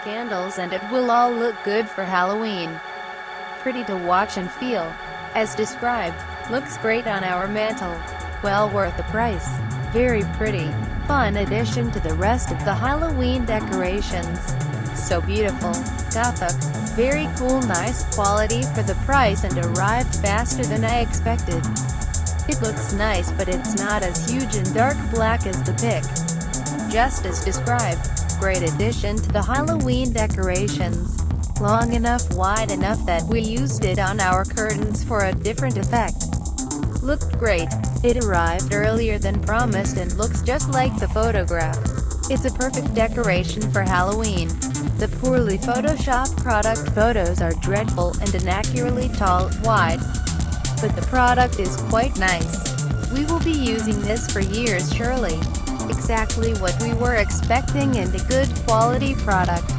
candles and it will all look good for Halloween. Pretty to watch and feel. As described, looks great on our mantle. Well worth the price. Very pretty, fun addition to the rest of the Halloween decorations. So beautiful, gothic, very cool, nice quality for the price, and arrived faster than I expected. It looks nice, but it's not as huge and dark black as the pic. Just as described, great addition to the Halloween decorations. Long enough, wide enough that we used it on our curtains for a different effect. Looked great. It arrived earlier than promised and looks just like the photograph. It's a perfect decoration for Halloween. The poorly photoshopped product photos are dreadful and inaccurately tall, wide. But the product is quite nice. We will be using this for years surely. Exactly what we were expecting, and a good quality product.